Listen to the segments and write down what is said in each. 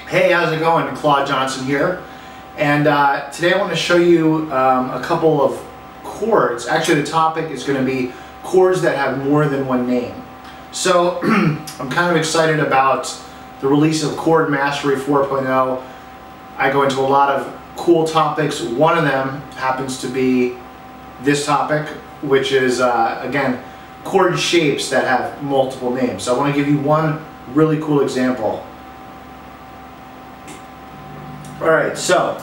Hey, how's it going? Claude Johnson here, and today I want to show you a couple of chords. Actually, the topic is going to be chords that have more than one name. So I'm kind of excited about the release of Chord Mastery 4.0. I go into a lot of cool topics. One of them happens to be this topic, which is again, chord shapes that have multiple names. So I want to give you one really cool example. Alright, so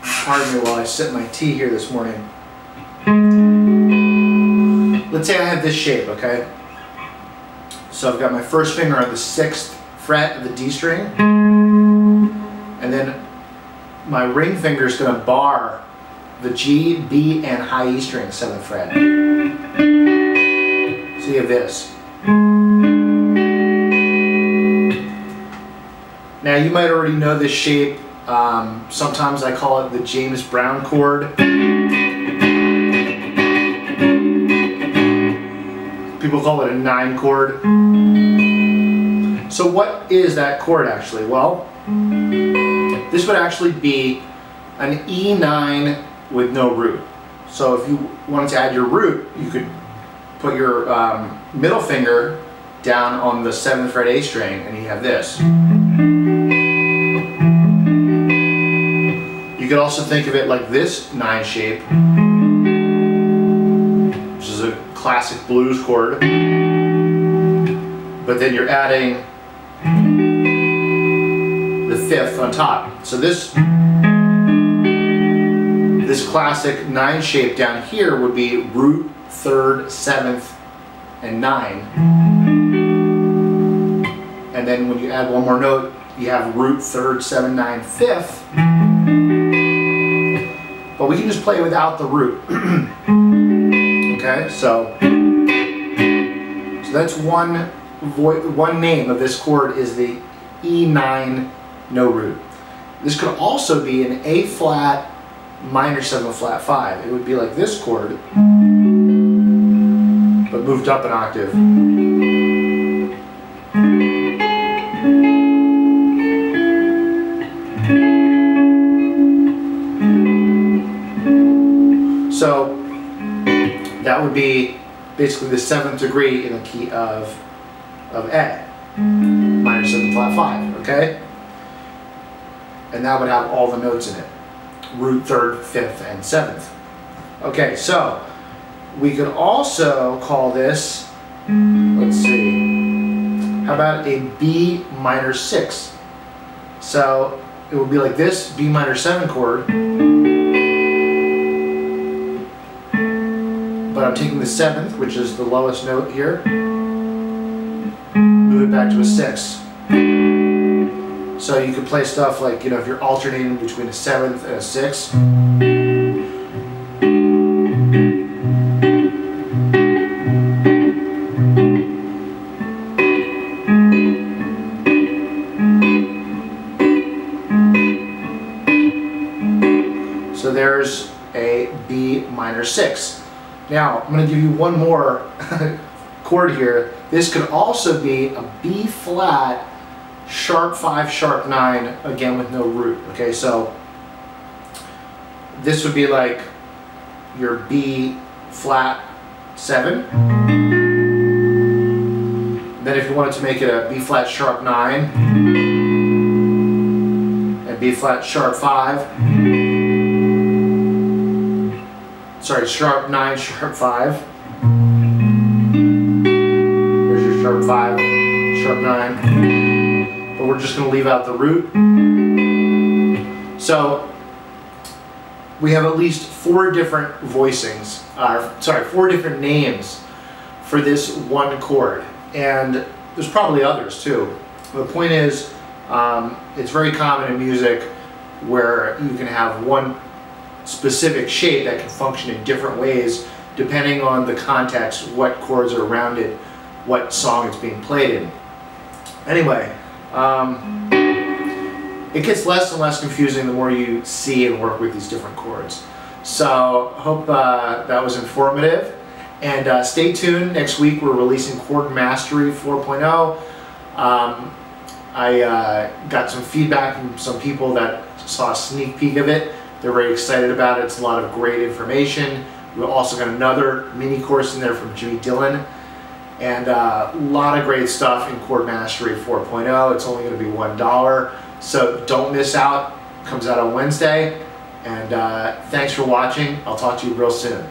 pardon me while I sip my tea here this morning. Let's say I have this shape, okay? So I've got my first finger on the 6th fret of the D string, and then my ring finger is going to bar the G, B, and high E string, 7th fret. So you have this. Now you might already know this shape. Sometimes I call it the James Brown chord. People call it a 9 chord. So what is that chord actually? Well, this would actually be an E9 with no root. So if you wanted to add your root, you could put your middle finger down on the 7th fret A string and you have this. You could also think of it like this 9 shape, which is a classic blues chord, but then you're adding the 5th on top. So this classic 9 shape down here would be root, 3rd, 7th, and 9. And then when you add one more note, you have root, 3rd, 7, 9, 5th. But we can just play without the root. Okay, so that's one name of this chord is the E9 no root. This could also be an A flat minor 7 flat 5. It would be like this chord, but moved up an octave. So that would be basically the 7th degree in the key of A, minor 7 flat 5, okay? And that would have all the notes in it, root, 3rd, 5th, and 7th. Okay, so we could also call this, let's see, how about a B minor 6? So it would be like this B minor 7 chord, but I'm taking the 7th, which is the lowest note here, move it back to a 6. So you could play stuff like, you know, if you're alternating between a 7th and a 6th. So there's a B minor 6. Now, I'm going to give you one more chord here. This could also be a B flat, sharp 5, sharp 9, again with no root. Okay, so this would be like your B flat 7. Then if you wanted to make it a B flat, sharp 9, and B flat, sharp 5, sorry, sharp 9, sharp 5. There's your sharp 5, sharp 9. But we're just going to leave out the root. So we have at least 4 different voicings, 4 different names for this one chord. And there's probably others too. The point is, it's very common in music where you can have one specific shape that can function in different ways depending on the context, what chords are around it, what song it's being played in. Anyway, it gets less and less confusing the more you see and work with these different chords. So hope that was informative, and stay tuned. Next week we're releasing Chord Mastery 4.0. I got some feedback from some people that saw a sneak peek of it. They're very excited about it. It's a lot of great information. We also got another mini course in there from Jimmy Dillon, and a lot of great stuff in Chord Mastery 4.0. It's only going to be $1, so don't miss out. It comes out on Wednesday, and thanks for watching. I'll talk to you real soon.